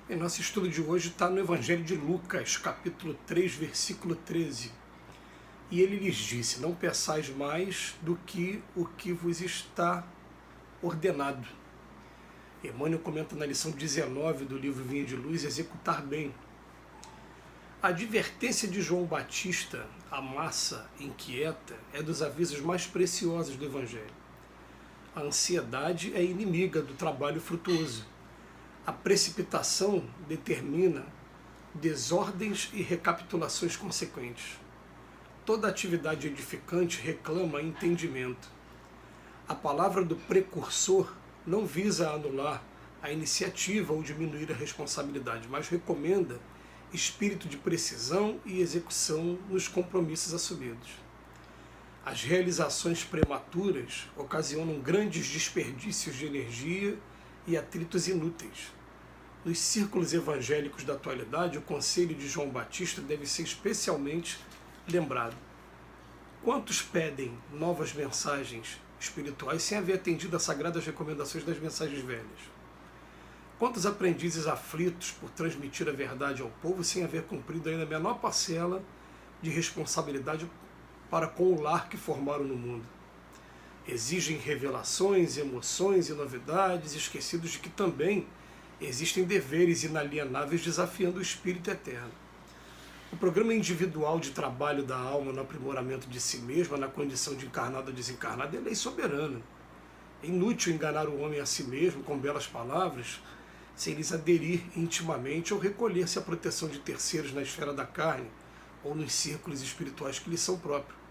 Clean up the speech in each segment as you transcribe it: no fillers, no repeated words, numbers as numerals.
E nosso estudo de hoje está no Evangelho de Lucas, capítulo 3, versículo 13. E ele lhes disse: não peçais mais do que o que vos está ordenado. Emmanuel comenta na lição 19 do livro Vinha de Luz, executar bem. A advertência de João Batista, a massa inquieta, é dos avisos mais preciosos do Evangelho. A ansiedade é inimiga do trabalho frutuoso. A precipitação determina desordens e recapitulações consequentes. Toda atividade edificante reclama entendimento. A palavra do precursor não visa anular a iniciativa ou diminuir a responsabilidade, mas recomenda espírito de precisão e execução nos compromissos assumidos. As realizações prematuras ocasionam grandes desperdícios de energia e atritos inúteis. Nos círculos evangélicos da atualidade, o conselho de João Batista deve ser especialmente lembrado. Quantos pedem novas mensagens espirituais sem haver atendido às sagradas recomendações das mensagens velhas? Quantos aprendizes aflitos por transmitir a verdade ao povo sem haver cumprido ainda a menor parcela de responsabilidade para com o lar que formaram no mundo? Exigem revelações, emoções e novidades, esquecidos de que também existem deveres inalienáveis desafiando o espírito eterno. O programa individual de trabalho da alma no aprimoramento de si mesma, na condição de encarnado ou desencarnado, é lei soberana. É inútil enganar o homem a si mesmo com belas palavras, sem lhes aderir intimamente ou recolher-se à proteção de terceiros na esfera da carne ou nos círculos espirituais que lhes são próprios.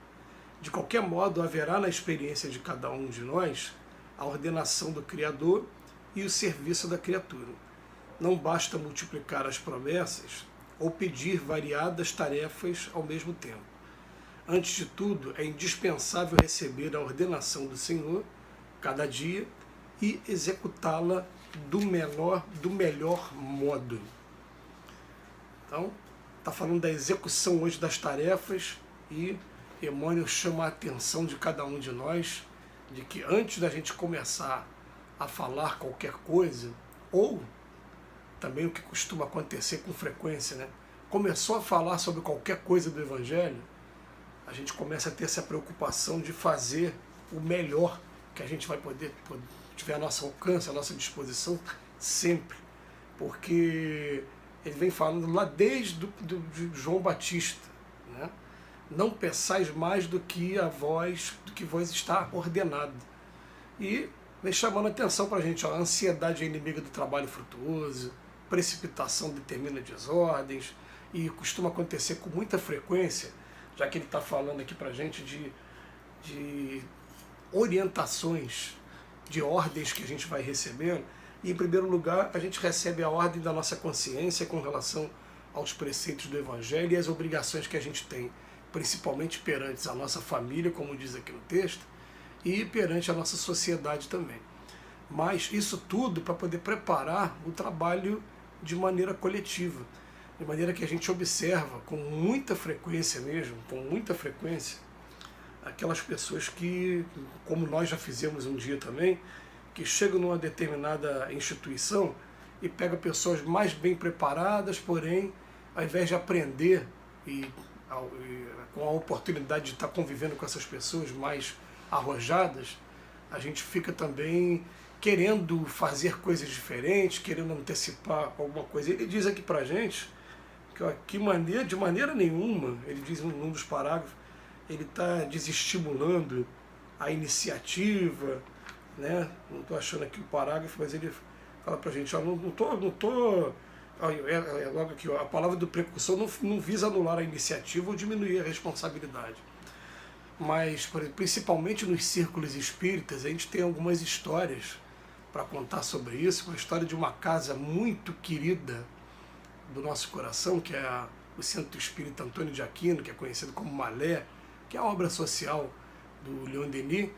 De qualquer modo, haverá na experiência de cada um de nós a ordenação do Criador e o serviço da criatura. Não basta multiplicar as promessas ou pedir variadas tarefas ao mesmo tempo. Antes de tudo, é indispensável receber a ordenação do Senhor cada dia e executá-la do melhor modo. Então, está falando da execução hoje das tarefas e Emmanuel chama a atenção de cada um de nós de que antes da gente começar a falar qualquer coisa, ou também o que costuma acontecer com frequência, né? Começou a falar sobre qualquer coisa do Evangelho, a gente começa a ter essa preocupação de fazer o melhor que a gente vai poder tiver a nosso alcance, a nossa disposição, sempre. Porque ele vem falando lá desde de João Batista, né? Não peçais mais do que vos está ordenado. E vem chamando a atenção para a gente, ó, a ansiedade é inimiga do trabalho frutuoso, precipitação determina desordens, e costuma acontecer com muita frequência, já que ele está falando aqui para a gente de orientações, de ordens que a gente vai recebendo. E, em primeiro lugar, a gente recebe a ordem da nossa consciência com relação aos preceitos do Evangelho e as obrigações que a gente tem, principalmente perante a nossa família, como diz aqui no texto, e perante a nossa sociedade também. Mas isso tudo para poder preparar o trabalho de maneira coletiva, de maneira que a gente observa com muita frequência mesmo, com muita frequência, aquelas pessoas que, como nós já fizemos um dia também, que chegam numa determinada instituição e pegam pessoas mais bem preparadas, porém, ao invés de aprender e com a oportunidade de estar convivendo com essas pessoas mais arrojadas, a gente fica também querendo fazer coisas diferentes, querendo antecipar alguma coisa. Ele diz aqui pra gente que de maneira nenhuma, ele diz num dos parágrafos, ele está desestimulando a iniciativa, né? Não estou achando aqui o parágrafo, mas ele fala pra gente, ó, não tô logo aqui, ó, a palavra do precursor não visa anular a iniciativa ou diminuir a responsabilidade. Mas, principalmente nos círculos espíritas, a gente tem algumas histórias para contar sobre isso. Uma história de uma casa muito querida do nosso coração, que é o Centro Espírita Antônio de Aquino, que é conhecido como Malé, que é a obra social do Leon Denis,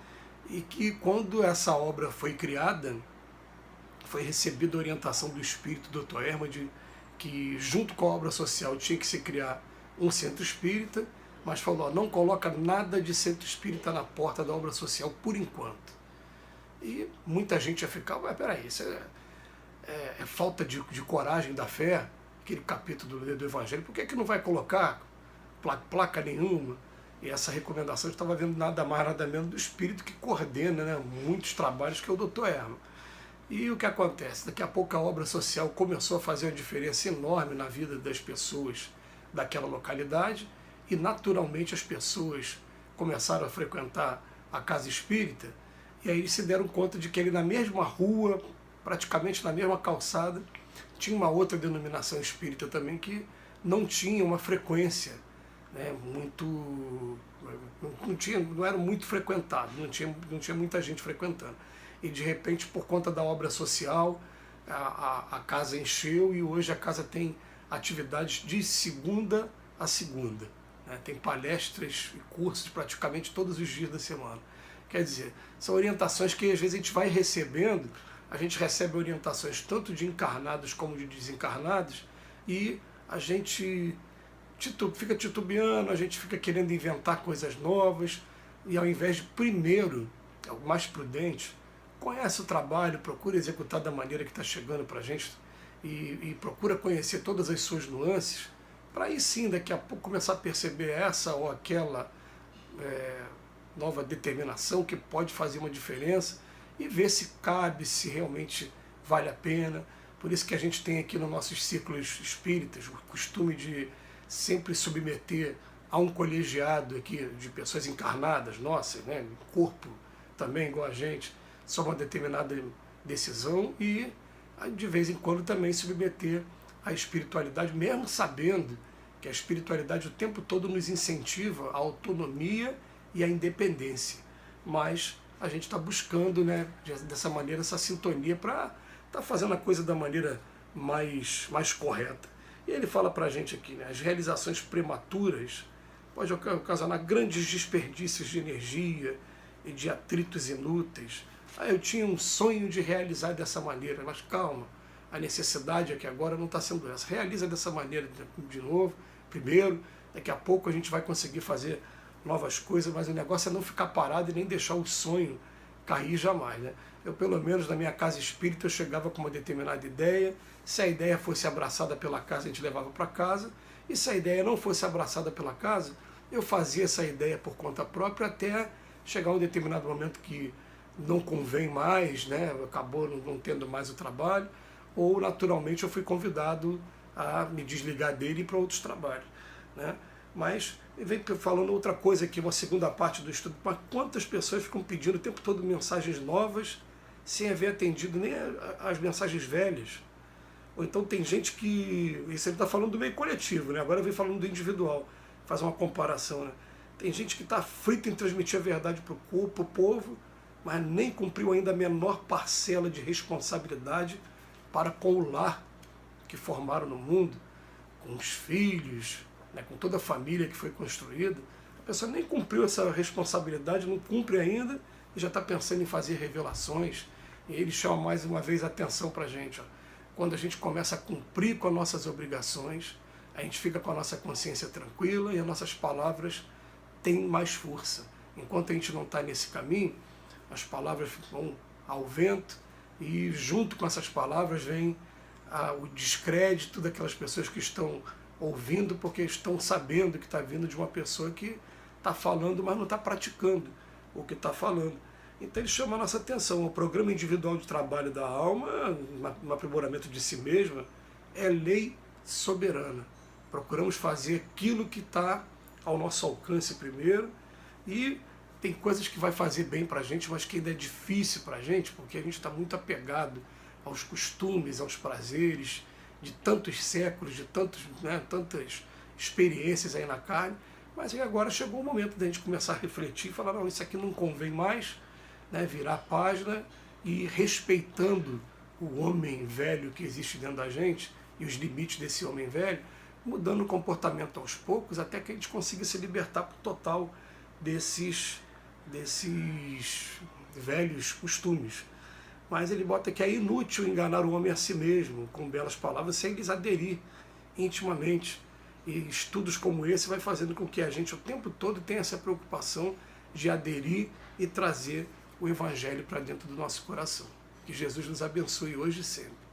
e que, quando essa obra foi criada, foi recebida a orientação do espírito Dr. Herman, que junto com a obra social tinha que se criar um centro espírita, mas falou, ó, não coloca nada de centro espírita na porta da obra social por enquanto. E muita gente ia ficar, mas peraí, isso é falta de coragem da fé, aquele capítulo do Evangelho, por que não vai colocar placa nenhuma? E essa recomendação eu estava vendo nada mais, nada menos do espírito que coordena, né, muitos trabalhos, que é o Dr. Herman. E o que acontece? Daqui a pouco a obra social começou a fazer uma diferença enorme na vida das pessoas daquela localidade e naturalmente as pessoas começaram a frequentar a casa espírita e aí eles se deram conta de que ali na mesma rua, praticamente na mesma calçada, tinha uma outra denominação espírita também que não tinha uma frequência, né, não era muito frequentado, não tinha muita gente frequentando. E de repente, por conta da obra social, a casa encheu e hoje a casa tem atividades de segunda a segunda, né? Tem palestras e cursos praticamente todos os dias da semana. Quer dizer, são orientações que às vezes a gente vai recebendo, a gente recebe orientações tanto de encarnados como de desencarnados e a gente fica titubeando, a gente fica querendo inventar coisas novas e ao invés de primeiro, é o mais prudente, conhece o trabalho, procura executar da maneira que está chegando para a gente e procura conhecer todas as suas nuances, para aí sim, daqui a pouco, começar a perceber essa ou aquela nova determinação que pode fazer uma diferença e ver se cabe, se realmente vale a pena. Por isso que a gente tem aqui nos nossos círculos espíritas o costume de sempre submeter a um colegiado aqui de pessoas encarnadas, nossas, né, corpo também igual a gente, só uma determinada decisão e de vez em quando também submeter à espiritualidade, mesmo sabendo que a espiritualidade o tempo todo nos incentiva a autonomia e a independência. Mas a gente está buscando, né, dessa maneira, essa sintonia para estar fazendo a coisa da maneira mais correta. E ele fala para a gente aqui, né, as realizações prematuras podem ocasionar grandes desperdícios de energia e de atritos inúteis. Eu tinha um sonho de realizar dessa maneira, mas calma, a necessidade é que agora não está sendo essa. Realiza dessa maneira de novo, primeiro, daqui a pouco a gente vai conseguir fazer novas coisas, mas o negócio é não ficar parado e nem deixar o sonho cair jamais, né? Eu, pelo menos, na minha casa espírita, eu chegava com uma determinada ideia, se a ideia fosse abraçada pela casa, a gente levava para casa, e se a ideia não fosse abraçada pela casa, eu fazia essa ideia por conta própria até chegar um determinado momento que não convém mais, né? Acabou não tendo mais o trabalho, ou naturalmente eu fui convidado a me desligar dele e ir para outros trabalhos, né? Mas vem falando outra coisa aqui, uma segunda parte do estudo, mas quantas pessoas ficam pedindo o tempo todo mensagens novas sem haver atendido nem as mensagens velhas? Ou então tem gente que, isso ele está falando do meio coletivo, né? Agora vem falando do individual, faz uma comparação, né? Tem gente que está frita em transmitir a verdade para o povo, mas nem cumpriu ainda a menor parcela de responsabilidade para com o lar que formaram no mundo, com os filhos, né, com toda a família que foi construída. A pessoa nem cumpriu essa responsabilidade, não cumpre ainda e já está pensando em fazer revelações. E ele chama mais uma vez a atenção para a gente. Ó. Quando a gente começa a cumprir com as nossas obrigações, a gente fica com a nossa consciência tranquila e as nossas palavras têm mais força. Enquanto a gente não está nesse caminho, as palavras vão ao vento e junto com essas palavras vem o descrédito daquelas pessoas que estão ouvindo porque estão sabendo que está vindo de uma pessoa que está falando, mas não está praticando o que está falando. Então ele chama a nossa atenção. O programa individual de trabalho da alma, no aprimoramento de si mesma, é lei soberana. Procuramos fazer aquilo que está ao nosso alcance primeiro e tem coisas que vai fazer bem para a gente, mas que ainda é difícil para a gente, porque a gente está muito apegado aos costumes, aos prazeres de tantos séculos, de tantas experiências aí na carne, mas aí agora chegou o momento da gente começar a refletir e falar, não, isso aqui não convém mais, né, virar a página e respeitando o homem velho que existe dentro da gente e os limites desse homem velho, mudando o comportamento aos poucos até que a gente consiga se libertar por total desses velhos costumes. Mas ele bota que é inútil enganar o homem a si mesmo, com belas palavras, sem lhes aderir intimamente. E estudos como esse vai fazendo com que a gente o tempo todo tenha essa preocupação de aderir e trazer o Evangelho para dentro do nosso coração. Que Jesus nos abençoe hoje e sempre.